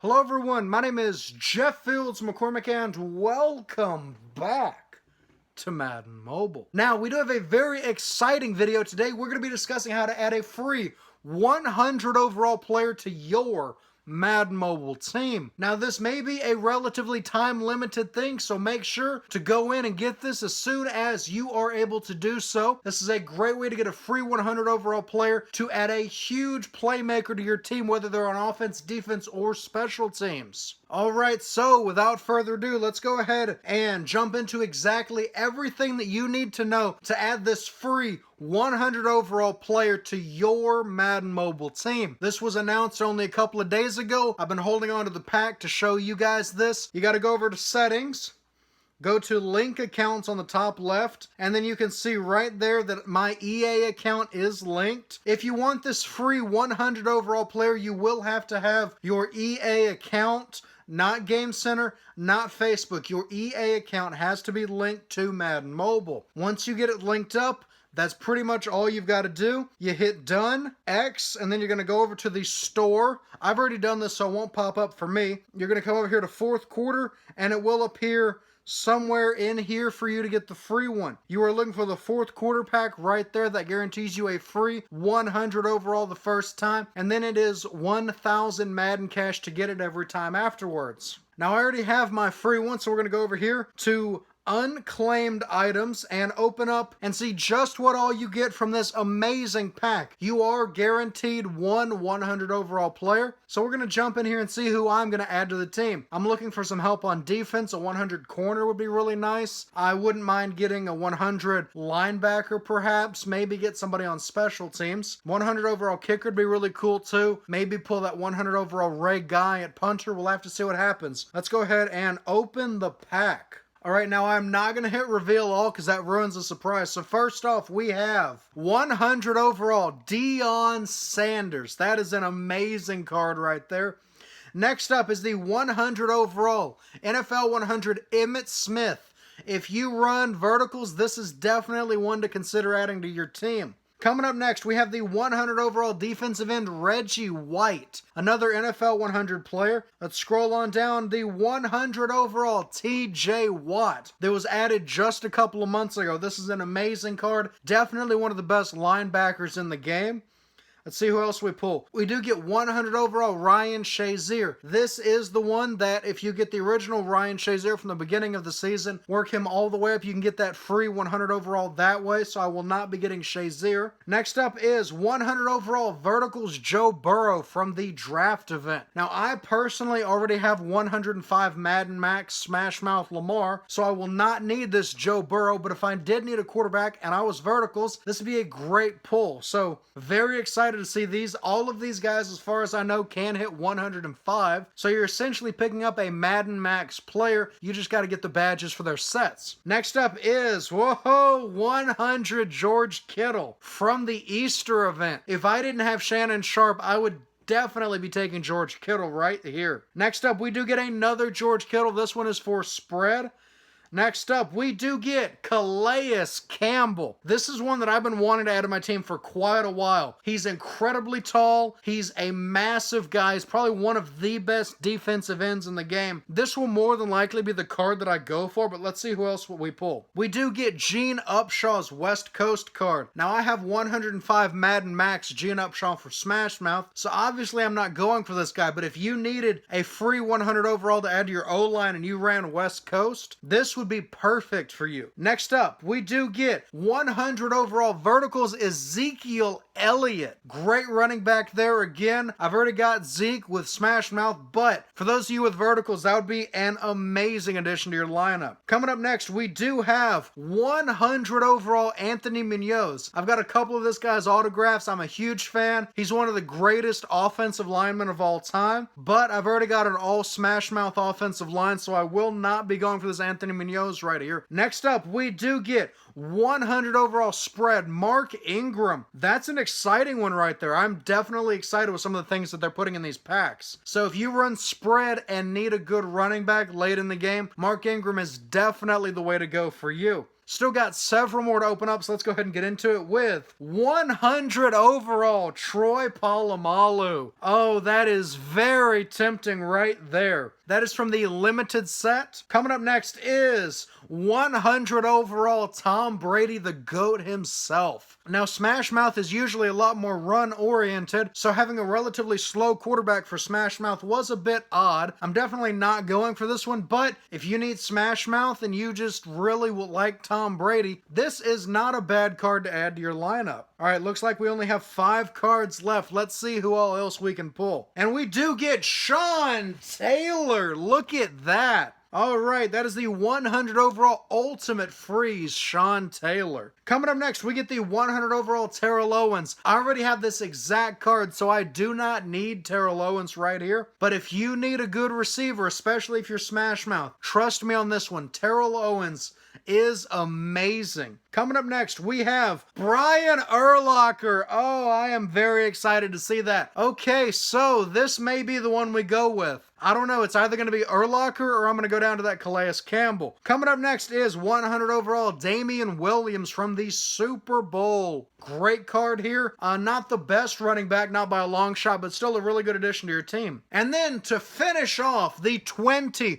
Hello everyone, my name is Jeff Fields McCormick and welcome back to Madden Mobile. Now, we do have a very exciting video today. We're going to be discussing how to add a free 100 overall player to your Madden Mobile team. Now, this may be a relatively time-limited thing, so make sure to go in and get this as soon as you are able to do so. This is a great way to get a free 100 overall player to add a huge playmaker to your team, whether they're on offense, defense, or special teams. Alright, so without further ado, let's go ahead and jump into exactly everything that you need to know to add this free 100 overall player to your Madden Mobile team. This was announced only a couple of days ago. I've been holding on to the pack to show you guys this. You got to go over to settings, go to link accounts on the top left, and then you can see right there that my EA account is linked. If you want this free 100 overall player, you will have to have your EA account, not Game Center, not Facebook. Your EA account has to be linked to Madden Mobile. Once you get it linked up, that's pretty much all you've got to do. You hit done, X, and then you're going to go over to the store. I've already done this, so it won't pop up for me. You're going to come over here to fourth quarter, and it will appear somewhere in here for you to get the free one. You are looking for the fourth quarter pack right there. That guarantees you a free 100 overall the first time, and then it is 1,000 Madden cash to get it every time afterwards. Now, I already have my free one, so we're going to go over here to unclaimed items and open up and see just what all you get from this amazing pack. You are guaranteed one 100 overall player. So we're going to jump in here and see who I'm going to add to the team. I'm looking for some help on defense. A 100 corner would be really nice. I wouldn't mind getting a 100 linebacker perhaps. Maybe get somebody on special teams. 100 overall kicker would be really cool too. Maybe pull that 100 overall Ray Guy at punter. We'll have to see what happens. Let's go ahead and open the pack. Alright, now I'm not going to hit reveal all because that ruins the surprise. So first off, we have 100 overall Deion Sanders. That is an amazing card right there. Next up is the 100 overall NFL 100 Emmitt Smith. If you run verticals, this is definitely one to consider adding to your team. Coming up next, we have the 100 overall defensive end Reggie White, another NFL 100 player. Let's scroll on down. The 100 overall TJ Watt that was added just a couple of months ago. This is an amazing card. Definitely one of the best linebackers in the game. Let's see who else we pull. We do get 100 overall Ryan Shazier. This is the one that if you get the original Ryan Shazier from the beginning of the season, work him all the way up, you can get that free 100 overall that way, so I will not be getting Shazier. Next up is 100 overall Verticals Joe Burrow from the draft event. Now, I personally already have 105 Madden Max Smash Mouth Lamar, so I will not need this Joe Burrow, but if I did need a quarterback and I was Verticals, this would be a great pull. So, very excited to see these. All of these guys, as far as I know, can hit 105. So you're essentially picking up a Madden Max player. You just got to get the badges for their sets. Next up is, whoa, 100 George Kittle from the Easter event. If I didn't have Shannon Sharp, I would definitely be taking George Kittle right here. Next up, we do get another George Kittle. This one is for spread. Next up, we do get Calais Campbell. This is one that I've been wanting to add to my team for quite a while. He's incredibly tall. He's a massive guy. He's probably one of the best defensive ends in the game. This will more than likely be the card that I go for, but let's see who else we pull. We do get Gene Upshaw's West Coast card. Now, I have 105 Madden Max Gene Upshaw for Smash Mouth, so obviously I'm not going for this guy, but if you needed a free 100 overall to add to your O-line and you ran West Coast, this would be perfect for you. Next up, we do get 100 overall Verticals Ezekiel Elliott. Great running back there again. I've already got Zeke with Smash Mouth, but for those of you with Verticals, that would be an amazing addition to your lineup. Coming up next, we do have 100 overall Anthony Munoz. I've got a couple of this guy's autographs. I'm a huge fan. He's one of the greatest offensive linemen of all time, but I've already got an all Smash Mouth offensive line, so I will not be going for this Anthony Munoz right here. Next up, we do get 100 overall spread Mark Ingram. That's an exciting one right there. I'm definitely excited with some of the things that they're putting in these packs. So if you run spread and need a good running back late in the game, Mark Ingram is definitely the way to go for you. Still got several more to open up, so let's go ahead and get into it with 100 overall Troy Polamalu. Oh, that is very tempting right there. That is from the limited set. Coming up next is 100 overall Tom Brady, the GOAT himself. Now, Smash Mouth is usually a lot more run-oriented, so having a relatively slow quarterback for Smash Mouth was a bit odd. I'm definitely not going for this one, but if you need Smash Mouth and you just really would like Tom Brady, this is not a bad card to add to your lineup. All right, looks like we only have 5 cards left. Let's see who all else we can pull. And we do get Sean Taylor. Look at that. All right, that is the 100 overall Ultimate Freeze Sean Taylor. Coming up next, we get the 100 overall Terrell Owens. I already have this exact card, so I do not need Terrell Owens right here. But if you need a good receiver, especially if you're Smash Mouth, trust me on this one. Terrell Owens is amazing. Coming up next, we have Brian Urlacher. Oh, I am very excited to see that. Okay, so this may be the one we go with. I don't know. It's either going to be Urlacher or I'm going to go down to that Calais Campbell. Coming up next is 100 overall Damian Williams from the Super Bowl. Great card here. Not the best running back, not by a long shot, but still a really good addition to your team. And then to finish off the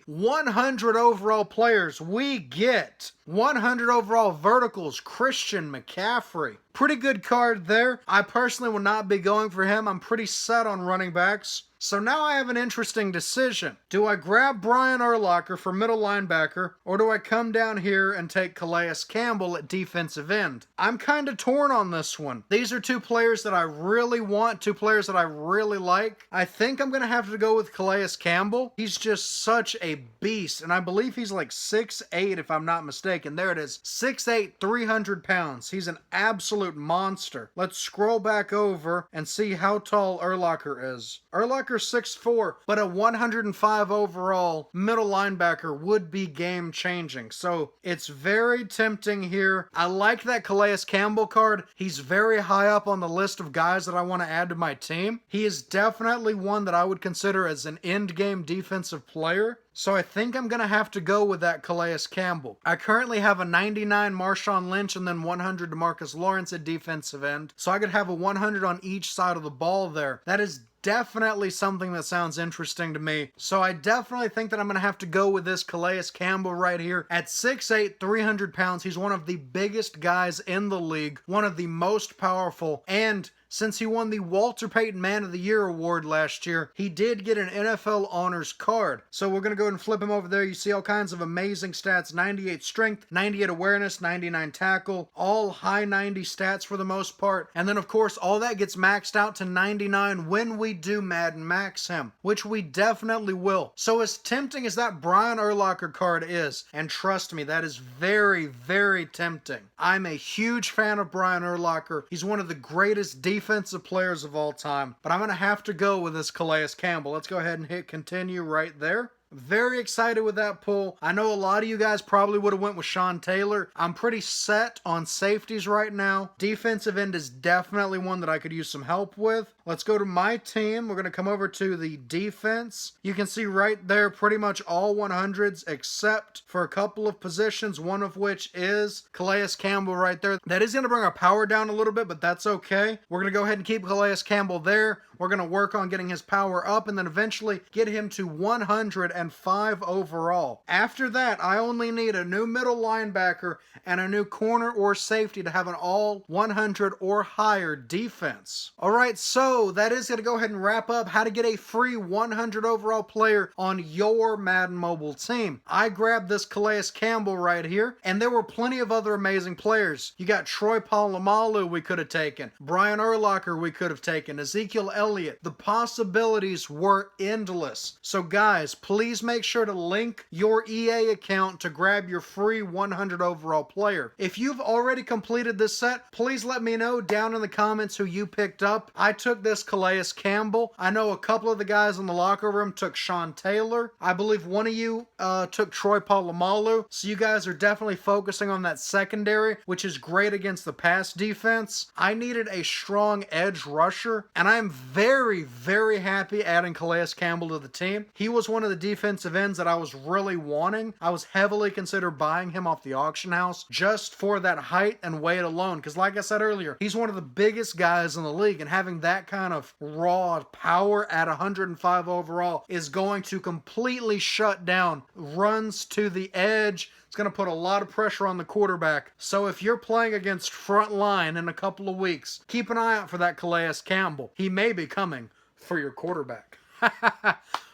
100 overall players, we get 100 overall verticals, Christian McCaffrey. Pretty good card there. I personally will not be going for him. I'm pretty set on running backs. So now I have an interesting decision. Do I grab Brian Urlacher for middle linebacker, or do I come down here and take Calais Campbell at defensive end? I'm kind of torn on this one. These are 2 players that I really want, 2 players that I really like. I think I'm going to have to go with Calais Campbell. He's just such a beast, and I believe he's like 6'8", if I'm not mistaken. There it is. 6'8", 300 pounds. He's an absolute monster. Let's scroll back over and see how tall Urlacher is. Urlacher 6'4", but a 105 overall middle linebacker would be game changing. So it's very tempting here. I like that Calais Campbell card. He's very high up on the list of guys that I want to add to my team. He is definitely one that I would consider as an end game defensive player. So I think I'm going to have to go with that Calais Campbell. I currently have a 99 Marshawn Lynch and then 100 DeMarcus Lawrence at defensive end. So I could have a 100 on each side of the ball there. That is definitely something that sounds interesting to me. So I definitely think that I'm going to have to go with this Calais Campbell right here. At 6'8", 300 pounds, he's one of the biggest guys in the league, one of the most powerful, and since he won the Walter Payton Man of the Year award last year, he did get an NFL Honors card. So we're going to go ahead and flip him over there. You see all kinds of amazing stats. 98 strength, 98 awareness, 99 tackle, all high 90 stats for the most part. And then, of course, all that gets maxed out to 99 when we do Madden Max him, which we definitely will. So as tempting as that Brian Urlacher card is, and trust me, that is very, very tempting. I'm a huge fan of Brian Urlacher. He's one of the greatest defensive players of all time, but I'm going to have to go with this Calais Campbell. Let's go ahead and hit continue right there. Very excited with that pull. I know a lot of you guys probably would have went with Sean Taylor. I'm pretty set on safeties right now. Defensive end is definitely one that I could use some help with. Let's go to my team. We're going to come over to the defense. You can see right there pretty much all 100s except for a couple of positions, one of which is Calais Campbell right there. That is going to bring our power down a little bit, but that's okay. We're going to go ahead and keep Calais Campbell there. We're going to work on getting his power up and then eventually get him to 105 overall. After that, I only need a new middle linebacker and a new corner or safety to have an all 100 or higher defense. All right, so that is going to go ahead and wrap up how to get a free 100 overall player on your Madden Mobile team. I grabbed this Calais Campbell right here, and there were plenty of other amazing players. You got Troy Polamalu we could have taken, Brian Urlacher we could have taken, Ezekiel Elliott. The possibilities were endless. So guys, please make sure to link your EA account to grab your free 100 overall player. If you've already completed this set, please let me know down in the comments who you picked up. I took this Calais Campbell. I know a couple of the guys in the locker room took Sean Taylor. I believe one of you took Troy Polamalu. So you guys are definitely focusing on that secondary, which is great against the pass defense. I needed a strong edge rusher, and I'm very, very happy adding Calais Campbell to the team. He was one of the defensive ends that I was really wanting. I was heavily considering buying him off the auction house just for that height and weight alone, because like I said earlier, he's one of the biggest guys in the league, and having that kind of raw power at 105 overall is going to completely shut down runs to the edge. It's going to put a lot of pressure on the quarterback. So if you're playing against front line in a couple of weeks, keep an eye out for that Calais Campbell. He may be coming for your quarterback.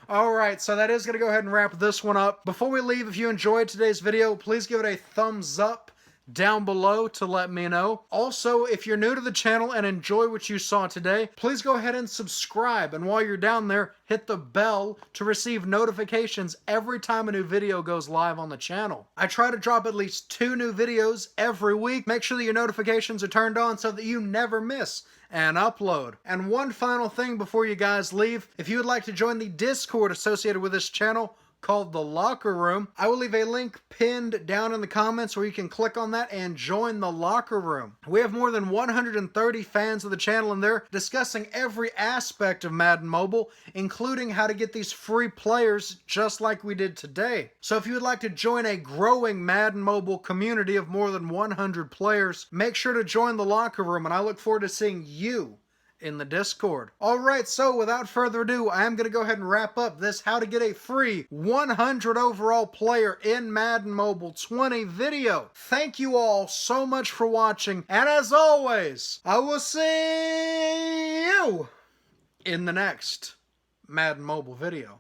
Alright, so that is going to go ahead and wrap this one up. Before we leave, if you enjoyed today's video, please give it a thumbs up down below to let me know. Also, if you're new to the channel and enjoy what you saw today, please go ahead and subscribe. And while you're down there, hit the bell to receive notifications every time a new video goes live on the channel. I try to drop at least 2 new videos every week. Make sure that your notifications are turned on so that you never miss an upload. And one final thing before you guys leave, if you would like to join the Discord associated with this channel, called The Locker Room, I will leave a link pinned down in the comments where you can click on that and join the locker room. We have more than 130 fans of the channel in there discussing every aspect of Madden Mobile, including how to get these free players just like we did today. So if you would like to join a growing Madden Mobile community of more than 100 players, make sure to join the locker room, and I look forward to seeing you in the Discord. Alright, so without further ado, I am going to go ahead and wrap up this how to get a free 100 overall player in Madden Mobile 20 video. Thank you all so much for watching, and as always, I will see you in the next Madden Mobile video.